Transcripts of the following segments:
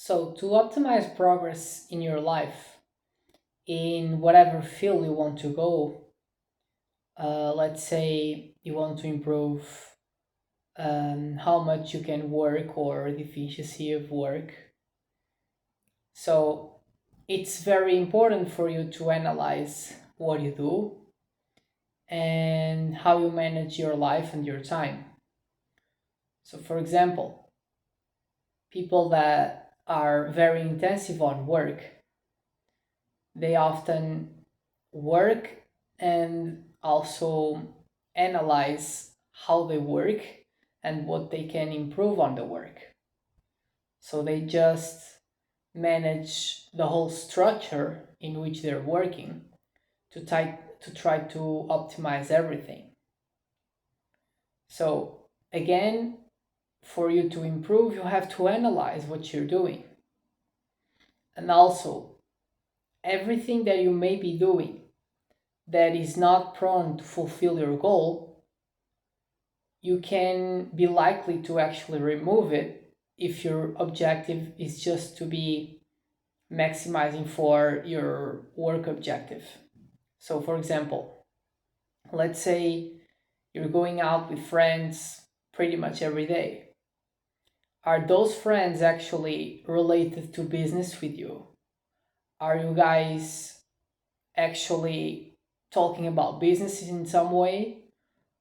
So, to optimize progress in your life, in whatever field you want to go, let's say you want to improve how much you can work or the efficiency of work. So, it's very important for you to analyze what you do and how you manage your life and your time. So, for example, people that are very intensive on work, they often work and also analyze how they work and what they can improve on the work. So they just manage the whole structure in which they're working to try to optimize everything. So again, for you to improve, you have to analyze what you're doing. And also, everything that you may be doing that is not prone to fulfill your goal, you can be likely to actually remove it if your objective is just to be maximizing for your work objective. So, for example, let's say you're going out with friends pretty much every day. Are those friends actually related to business with you? Are you guys actually talking about businesses in some way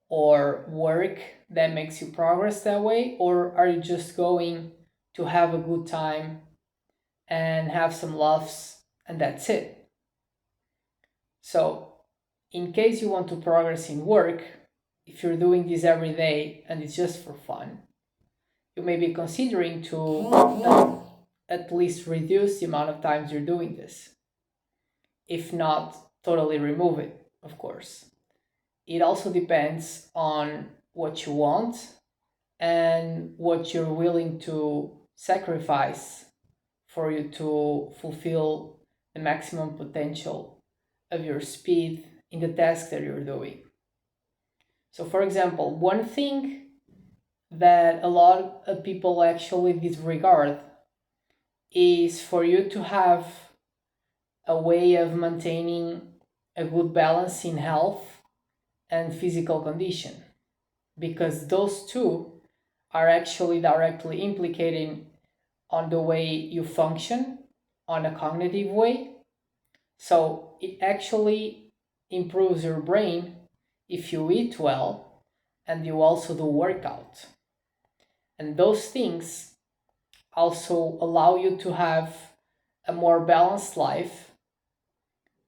or work that makes you progress that way? Or are you just going to have a good time and have some laughs and that's it? So, in case you want to progress in work, if you're doing this every day and it's just for fun, you may be considering to at least reduce the amount of times you're doing this, if not totally remove it, of course. It also depends on what you want and what you're willing to sacrifice for you to fulfill the maximum potential of your speed in the task that you're doing. So, for example, one thing that a lot of people actually disregard is for you to have a way of maintaining a good balance in health and physical condition, because those two are actually directly implicating on the way you function on a cognitive way. So it actually improves your brain if you eat well and you also do workout. And those things also allow you to have a more balanced life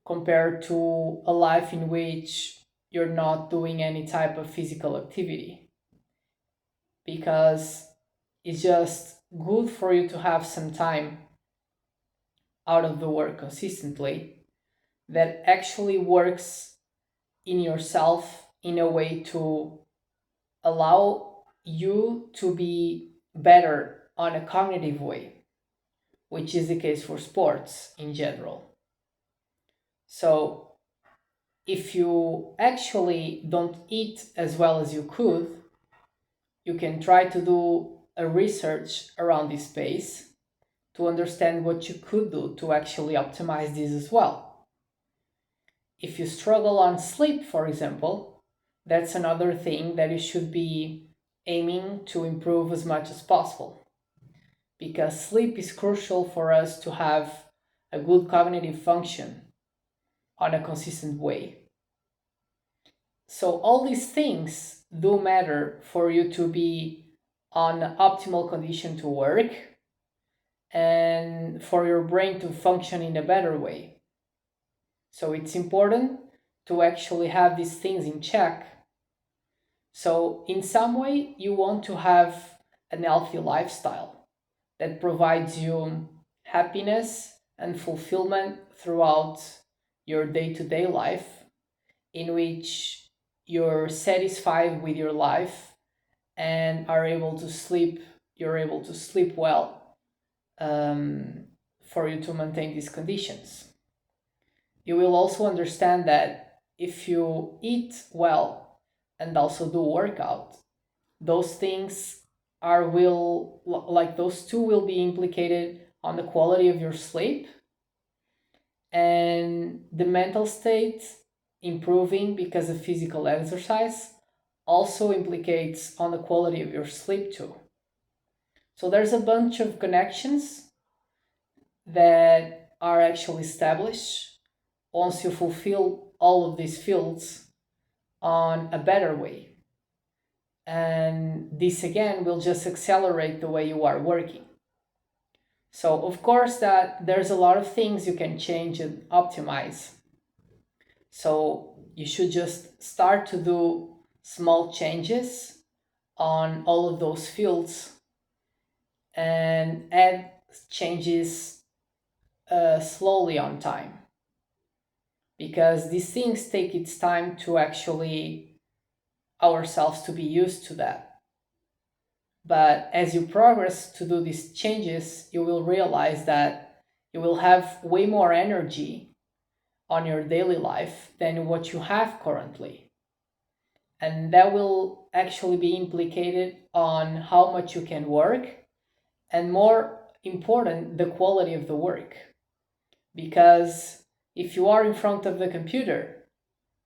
compared to a life in which you're not doing any type of physical activity, because it's just good for you to have some time out of the work consistently that actually works in yourself in a way to allow you to be better on a cognitive way, which is the case for sports in general. So, if you actually don't eat as well as you could, you can try to do a research around this space to understand what you could do to actually optimize this as well. If you struggle on sleep, for example, that's another thing that you should be aiming to improve as much as possible, because sleep is crucial for us to have a good cognitive function on a consistent way. So, all these things do matter for you to be on optimal condition to work and for your brain to function in a better way. So it's important to actually have these things in check. So, in some way, you want to have an healthy lifestyle that provides you happiness and fulfillment throughout your day to day life, in which you're satisfied with your life and are able to sleep, you're able to sleep well, um, for you to maintain these conditions. You will also understand that if you eat well and also do workout, those things are will like those two will be implicated on the quality of your sleep, and the mental state improving because of physical exercise also implicates on the quality of your sleep too. So there's a bunch of connections that are actually established once you fulfill all of these fields on a better way. And this again will just accelerate the way you are working. So of course that there's a lot of things you can change and optimize. So you should just start to do small changes on all of those fields and add changes slowly on time, because these things take its time to actually ourselves to be used to that. But as you progress to do these changes, you will realize that you will have way more energy on your daily life than what you have currently. And that will actually be implicated on how much you can work, and more important, the quality of the work. Because if you are in front of the computer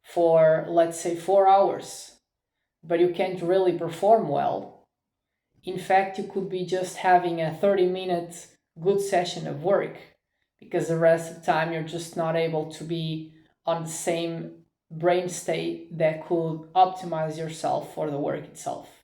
for, let's say, 4 hours, but you can't really perform well, in fact, you could be just having a 30-minute good session of work, because the rest of the time you're just not able to be on the same brain state that could optimize yourself for the work itself.